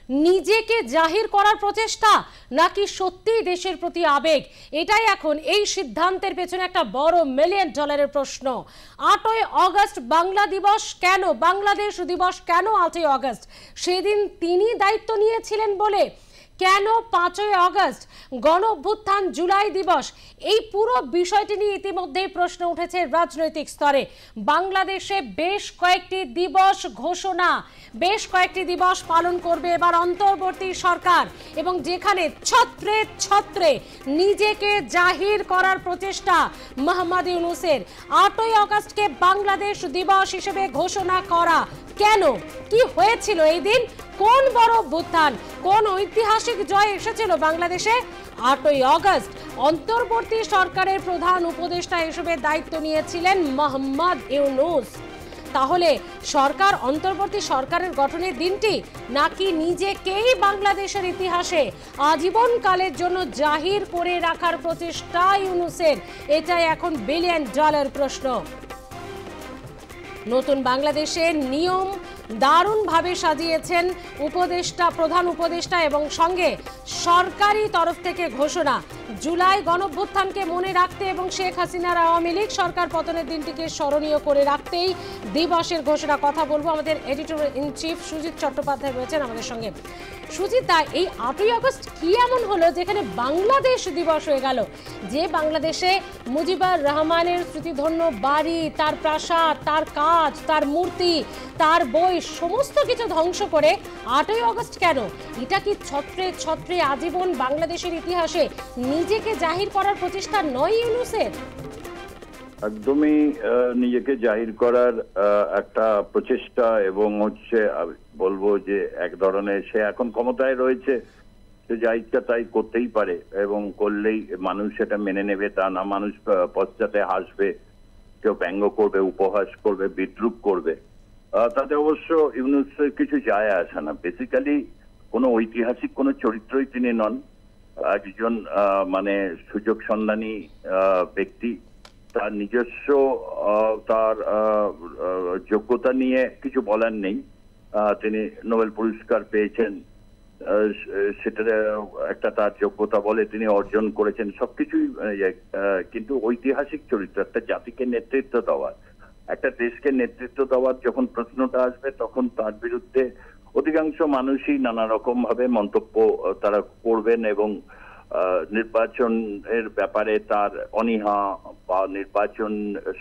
নিজেকে জাহির করার প্রচেষ্টা নাকি সত্যিই দেশের প্রতি আবেগ? এটাই এখন এই সিদ্ধান্তের পেছনে একটা বড় $1 মিলিয়ন প্রশ্ন। 8ই অগস্ট বাংলা দিবস কেন, বাংলাদেশ দিবস কেন 8ই অগস্ট? সেদিন তিনি দায়িত্ব নিয়েছিলেন বলে? কেন 5ই অগস্ট গণ অভ্যুত্থান জুলাই দিবস? এই পুরো বিষয়টি নিয়ে ইতিমধ্যেই প্রশ্ন উঠেছে রাজনৈতিক স্তরে। বাংলাদেশে বেশ কয়েকটি দিবস ঘোষণা, বেশ কয়েকটি দিবস পালন করবে এবার অন্তর্বর্তী সরকার, এবং যেখানে ছত্রে ছত্রে নিজেকে জাহির করার প্রচেষ্টা মোহাম্মদ ইউনূসের। 8ই অগস্টকে বাংলাদেশ দিবস হিসেবে ঘোষণা করা কেন? কি হয়েছিল এই দিন? কোন বড় অভ্যুত্থান, কোন ঐতিহাসিক জয় এসেছিল বাংলাদেশে? 8ই অগস্ট অন্তর্বর্তী সরকারের প্রধান উপদেষ্টা হিসেবে দায়িত্ব নিয়েছিলেন মোহাম্মদ ইউনূস। তাহলে সরকার, অন্তর্বর্তী সরকারের গঠনের দিনটি, নাকি নিজেকেই বাংলাদেশের ইতিহাসে আজীবন কালের জন্য জাহির করে রাখার প্রচেষ্টা ইউনূসের? এটাই এখন $1 বিলিয়ন প্রশ্ন। নতুন বাংলাদেশের নিয়ম দারুণভাবে সাজিয়েছেন উপদেষ্টা, প্রধান উপদেষ্টা, এবং সঙ্গে সরকারি তরফ থেকে ঘোষণা জুলাই গণঅভ্যুত্থানকে মনে রাখতে এবং শেখ হাসিনার আওয়ামী লীগ সরকার পতনের দিনটিকে স্মরণীয় করে রাখতেই দিবসের ঘোষণা। কথা বলবো, আমাদের editor in chief Sujit Chattopadhyay রয়েছেন আমাদের সঙ্গে। সুজিতা, এই 8ই অগস্ট কি এমন হলো যেখানে বাংলাদেশ দিবস হয়ে গেল? যে বাংলাদেশে মুজিবুর রহমানের স্মৃতিধন্য বাড়ি, তার প্রাসাদ, তার কাজ, তার মূর্তি, তার বই সমস্ত কিছু ধ্বংস করে 8ই অগস্ট কেন? এটা কি ছত্রে ছত্রে আজীবন বাংলাদেশের ইতিহাসে নিজেকে জাহির করার প্রচেষ্টা নয় ইউনূসের? একদমই নিজেকে জাহির করার একটা প্রচেষ্টা, এবং হচ্ছে বলবো যে এক ধরনের, সে এখন ক্ষমতায় রয়েছে, সে যা ইচ্ছা তাই করতেই পারে, এবং করলেই মানুষ সেটা মেনে নেবে তা না। মানুষ পশ্চাতে হাসবে, কেউ ব্যঙ্গ করবে, উপহাস করবে, বিদ্রুপ করবে, তাতে অবশ্য ইউনূসের কিছু যায় আসে না। বেসিক্যালি কোনো ঐতিহাসিক কোনো চরিত্রই তিনি নন, একজন মানে সুযোগ সন্ধানী ব্যক্তি। তার নিজস্ব তার যোগ্যতা নিয়ে কিছু বলার নেই। তিনি নোবেল পুরস্কার পেয়েছেন, সেটা একটা তার যোগ্যতা বলে তিনি অর্জন করেছেন, সবকিছুই। কিন্তু ঐতিহাসিক চরিত্র, একটা জাতিকে নেতৃত্ব দেওয়ার, একটা দেশকে নেতৃত্ব দেওয়ার যখন প্রশ্নটা আসবে, তখন তার বিরুদ্ধে অধিকাংশ মানুষই নানা রকম ভাবে মন্তব্য তারা করবেন, এবং নির্বাচনের ব্যাপারে তার অনীহা বা নির্বাচন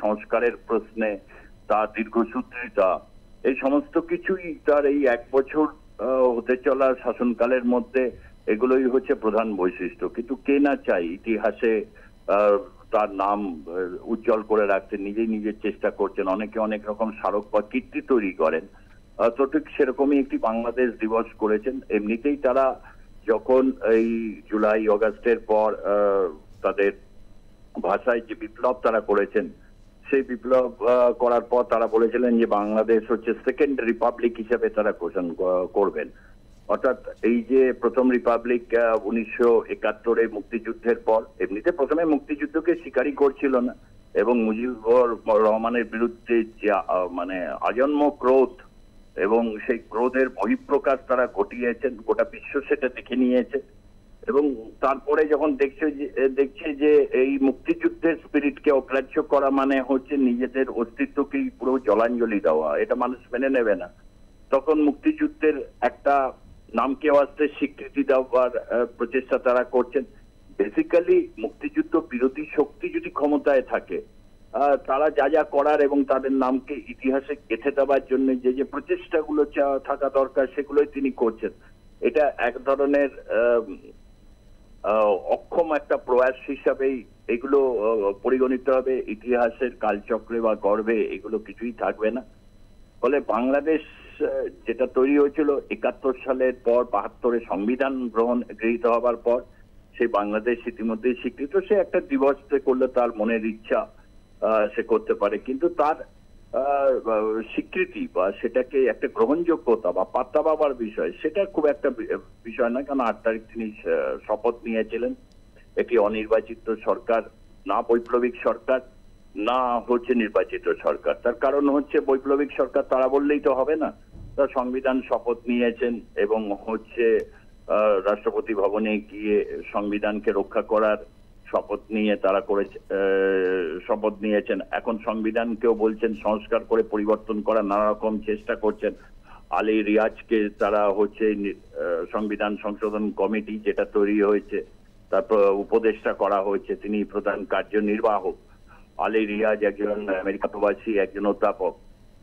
সংস্কারের প্রশ্নে তার দীর্ঘসূত্রিতা, এই সমস্ত কিছুই তার এই 1 বছর হতে চলা শাসনকালের মধ্যে এগুলোই হচ্ছে প্রধান বৈশিষ্ট্য। কিন্তু কে না চাই ইতিহাসে তার নাম উজ্জ্বল করে রাখতে, নিজের চেষ্টা করছেন, অনেকে অনেক রকম স্মারক বা কীর্তি তৈরি করেন। তো ঠিক সেরকমই একটি বাংলাদেশ দিবস করেছেন। এমনিতেই তারা যখন এই জুলাই অগাস্টের পর তাদের ভাষায় যে বিপ্লব তারা করেছেন, সেই বিপ্লব করার পর তারা বলেছিলেন যে বাংলাদেশ হচ্ছে সেকেন্ড রিপাবলিক হিসেবে তারা ঘোষণা করবেন। অর্থাৎ এই যে প্রথম রিপাবলিক 1971-এ মুক্তিযুদ্ধের পর, এমনিতে প্রথমে মুক্তিযুদ্ধকে স্বীকারই করছিল না, এবং মুজিবুর রহমানের বিরুদ্ধে যে মানে আজন্ম ক্রোধ, এবং সেই ক্রোধের বহিঃপ্রকাশ তারা ঘটিয়েছেন, গোটা বিশ্ব সেটা দেখে নিয়েছে। এবং তারপরে যখন দেখছে যে এই মুক্তিযুদ্ধের স্পিরিটকে অগ্রাহ্য করা মানে হচ্ছে নিজেদের অস্তিত্বকেই পুরো জলাঞ্জলি দেওয়া, এটা মানুষ মেনে নেবে না, তখন মুক্তিযুদ্ধের একটা নামকে আস্তে স্বীকৃতি দেওয়ার প্রচেষ্টা তারা করছেন। বেসিক্যালি মুক্তিযুদ্ধ বিরোধী শক্তি যদি ক্ষমতায় থাকে, তারা যা যা করার এবং তাদের নামকে ইতিহাসে গেঁথে দেওয়ার জন্য যে প্রচেষ্টাগুলো থাকা দরকার, সেগুলোই তিনি করছেন। এটা এক ধরনের অক্ষম একটা প্রয়াস হিসাবেই এগুলো পরিগণিত হবে। ইতিহাসের কালচক্রে বা গর্বে এগুলো কিছুই থাকবে না। ফলে বাংলাদেশ যেটা তৈরি হয়েছিল 71 সালের পর, 72-এ সংবিধান গৃহীত হবার পর, সেই বাংলাদেশ ইতিমধ্যেই স্বীকৃত। সে একটা দিবস করলে তার মনের ইচ্ছা সে করতে পারে, কিন্তু তার স্বীকৃতি বা সেটাকে একটা গ্রহণযোগ্যতা বা পাত্তা পাবার বিষয়, সেটা খুব একটা বিষয় না। কারণ 8 তারিখ তিনি শপথ নিয়েছিলেন একটি অনির্বাচিত সরকার, না বৈপ্লবিক সরকার, না হচ্ছে নির্বাচিত সরকার। তার কারণ হচ্ছে বৈপ্লবিক সরকার তারা বললেই তো হবে না, তার সংবিধান শপথ নিয়েছেন এবং হচ্ছে রাষ্ট্রপতি ভবনে গিয়ে সংবিধানকে রক্ষা করার শপথ নিয়ে তারা শপথ নিয়েছেন। এখন সংবিধানকেও বলছেন সংস্কার করে পরিবর্তন করার নানা রকম চেষ্টা করছেন। আলী রিয়াজকে তারা হচ্ছে সংবিধান সংশোধন কমিটি যেটা তৈরি হয়েছে তারপর উপদেষ্টা করা হয়েছে, তিনি প্রধান কার্যনির্বাহক। আলী রিয়াজ একজন আমেরিকা প্রবাসী, একজন অধ্যাপক।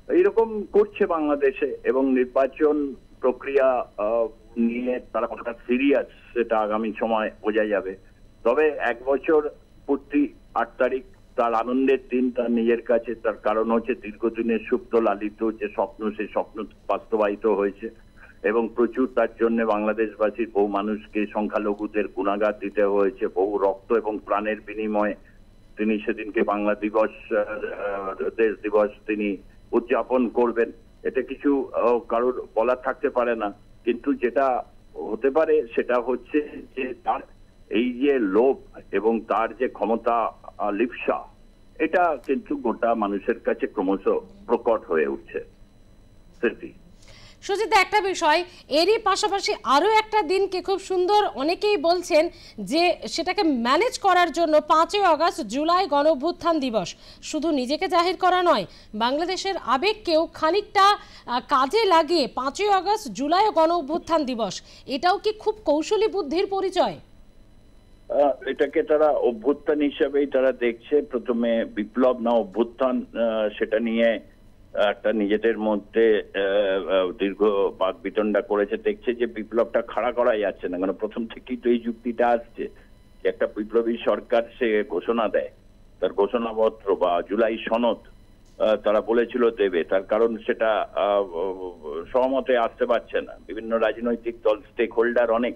এইরকম করছে বাংলাদেশে, এবং নির্বাচন প্রক্রিয়া নিয়ে তারা কতটা সিরিয়াস সেটা আগামী সময় বোঝা যাবে। তবে 1 বছর পূর্তি 8 তারিখ তার আনন্দের দিন তার নিজের কাছে, তার কারণ হচ্ছে দীর্ঘদিনের সুপ্ত লালিত যে স্বপ্ন, সেই স্বপ্ন বাস্তবায়িত হয়েছে এবং প্রচুর তার জন্য বাংলাদেশবাসীর বহু মানুষকে, সংখ্যালঘুদের গুণাগার দিতে হয়েছে, বহু রক্ত এবং প্রাণের বিনিময়ে তিনি সেদিনকে বাংলা দিবস, দেশ দিবস তিনি উদযাপন করবেন। এটা কিছু কারোর বলার থাকতে পারে না, কিন্তু যেটা হতে পারে সেটা হচ্ছে যে তার এই যে লোভ এবং তার যে ক্ষমতা লিপ্সা, এটা কিন্তু গোটা মানুষের কাছে ক্রমশ প্রকট হয়ে উঠছে। সেটি সুজিত, একটা বিষয় এরই পাশাপাশি আরো একটা দিনকে খুব সুন্দর অনেকেই বলছেন যে সেটাকে ম্যানেজ করার জন্য 5ই আগস্ট জুলাই গণঅভ্যুত্থান দিবস শুধু নিজেকে জাহির করা নয়, বাংলাদেশের আবেগকেও খানিকটা কাজে লাগিয়ে 5ই আগস্ট জুলাই গণঅভ্যুত্থান দিবস, এটাও কি খুব কৌশলী বুদ্ধির পরিচয়? এটাকে তারা অভ্যুত্থান হিসেবেই তারা দেখছে। প্রথমে বিপ্লব না অভ্যুত্থান সেটা নিয়ে একটা নিজেদের মধ্যে দীর্ঘ বাদ বিতণ্ডা করেছে। দেখছে যে বিপ্লবটা খাড়া করা যাচ্ছে না, কারণ প্রথম থেকেই তো এই যুক্তিটা আসছে যে একটা বিপ্লবী সরকার সে ঘোষণা দেয়, তার ঘোষণাপত্র বা জুলাই সনদ তারা বলেছিল দেবে, তার কারণ সেটা সহমতে আসতে পারছে না। বিভিন্ন রাজনৈতিক দল, স্টেক হোল্ডার অনেক,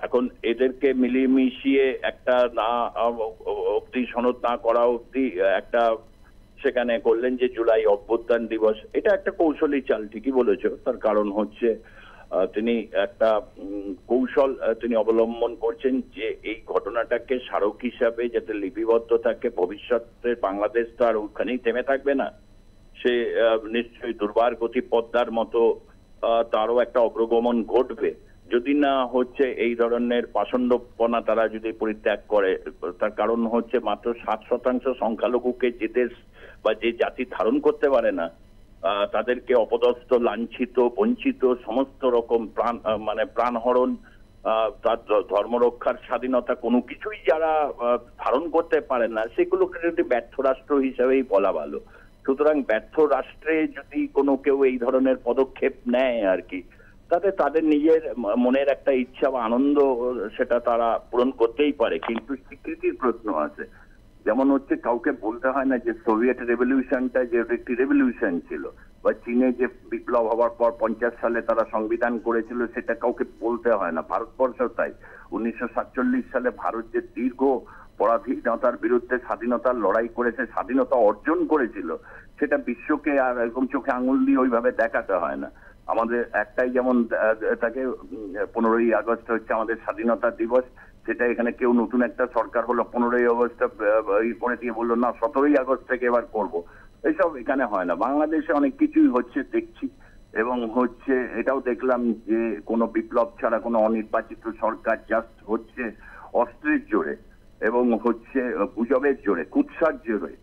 এখন এদেরকে মিলিয়ে মিশিয়ে একটা না অব্দি সনদ না করা অব্দি একটা সেখানে করলেন যে জুলাই অভ্যুত্থান দিবস। এটা একটা কৌশলী চাল, ঠিকই বলেছ। তার কারণ হচ্ছে তিনি একটা কৌশল তিনি অবলম্বন করছেন যে এই ঘটনাটাকে স্মারক হিসাবে যাতে লিপিবদ্ধ থাকে, ভবিষ্যতে বাংলাদেশ তো আর ওখানেই থেমে থাকবে না, সে নিশ্চয়ই দুর্বার গতি পদ্মার মতো তারও একটা অগ্রগমন ঘটবে যদি না হচ্ছে এই ধরনের পাষণ্ডপনা তারা যদি পরিত্যাগ করে। তার কারণ হচ্ছে মাত্র 7% সংখ্যালঘুকে যে দেশ বা যে জাতি ধারণ করতে পারে না, তাদেরকে অপদস্থ, লাঞ্ছিত, বঞ্চিত, সমস্ত রকম প্রাণহরণ, তার ধর্মরক্ষার স্বাধীনতা কোনো কিছুই যারা ধারণ করতে পারে না, সেগুলোকে যদি ব্যর্থ রাষ্ট্র হিসেবেই বলা ভালো। সুতরাং ব্যর্থ রাষ্ট্রে যদি কোনো কেউ এই ধরনের পদক্ষেপ নেয় আর কি, তাতে তাদের নিজের মনের একটা ইচ্ছা বা আনন্দ সেটা তারা পূরণ করতেই পারে, কিন্তু স্বীকৃতির প্রশ্ন আছে। যেমন হচ্ছে কাউকে বলতে হয় না যে সোভিয়েত রেভলিউশনটা যে একটি রেভলিউশন ছিল, বা চীনে যে বিপ্লব হওয়ার পর 50 সালে তারা সংবিধান করেছিল, সেটা কাউকে বলতে হয় না। ভারতবর্ষ তাই 1947 সালে ভারত যে দীর্ঘ পরাধীনতার বিরুদ্ধে স্বাধীনতার লড়াই করেছে, স্বাধীনতা অর্জন করেছিল, সেটা বিশ্বকে আর এরকম চোখে আঙুল দিয়ে ওইভাবে দেখাতে হয় না। আমাদের একটাই যেমন তাকে 15ই আগস্ট হচ্ছে আমাদের স্বাধীনতা দিবস, সেটা এখানে কেউ নতুন একটা সরকার হলো 15ই আগস্ট করে দিয়ে বললো না 17ই আগস্ট থেকে এবার করবো, এইসব এখানে হয় না। বাংলাদেশে অনেক কিছুই হচ্ছে দেখছি, এবং হচ্ছে এটাও দেখলাম যে কোনো বিপ্লব ছাড়া কোনো অনির্বাচিত সরকার জাস্ট হচ্ছে অস্ত্রের জোরে এবং হচ্ছে গুজবের জোরে, কুৎসার জোরে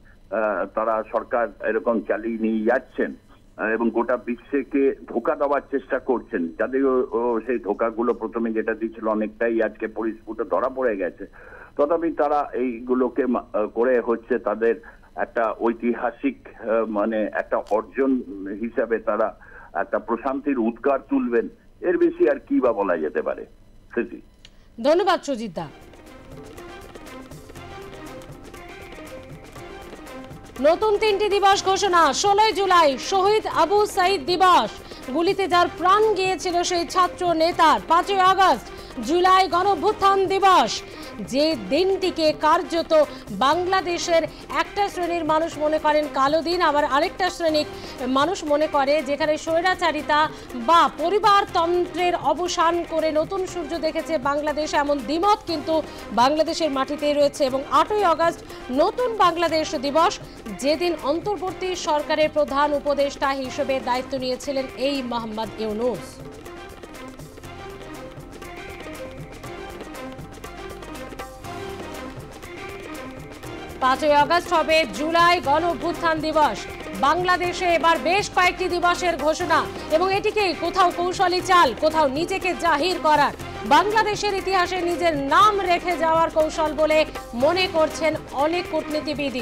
তারা সরকার এরকম চালিয়ে নিয়ে যাচ্ছেন এবং গোটা বিশ্বকে ধোঁকা দেওয়ার চেষ্টা করছেন। যাদের সেই ধোঁকাগুলো প্রথমে যেটা দিচ্ছিল অনেকটাই আজকে পরিস্ফুট ধরা পড়ে গেছে, তথাপি তারা এইগুলোকে করে হচ্ছে তাদের একটা ঐতিহাসিক একটা অর্জন হিসাবে তারা একটা প্রশান্তির উদ্গার তুলবেন। এর বেশি আর কি বা বলা যেতে পারে। সেটি ধন্যবাদ সুজিত দা। নতুন 3টি দিবস ঘোষণা। 16 জুলাই শহীদ আবু সাইদ দিবস, গুলিতে যার প্রাণ গিয়েছিল সেই ছাত্র নেতার। 5ই আগস্ট জুলাই গণঅভ্যুত্থান দিবস, যে দিনটিকে কার্যত বাংলাদেশের একটা শ্রেণীর মানুষ মনে করেন কালো দিন, আবার আরেকটা শ্রেণীর মানুষ মনে করে যেখানে স্বৈরাচারিতা বা পরিবারতন্ত্রের অবসান করে নতুন সূর্য দেখেছে বাংলাদেশ, এমন দ্বিমত কিন্তু বাংলাদেশের মাটিতেই রয়েছে। এবং 8ই আগস্ট নতুন বাংলাদেশ দিবস, যেদিন অন্তর্বর্তী সরকারের প্রধান উপদেষ্টা হিসেবে দায়িত্ব নিয়েছিলেন এই মোহাম্মদ ইউনূস। 5ই আগস্ট হবে জুলাই গণঅভ্যুত্থান দিবস। বাংলাদেশে এবার বেশ কয়েকটি দিবসের ঘোষণা, এবং এটিকেই কোথাও কৌশলী চাল, কোথাও নিজেকে জাহির করার, বাংলাদেশের ইতিহাসে নিজের নাম রেখে যাওয়ার কৌশল বলে মনে করছেন অনেক কূটনীতিবিদ।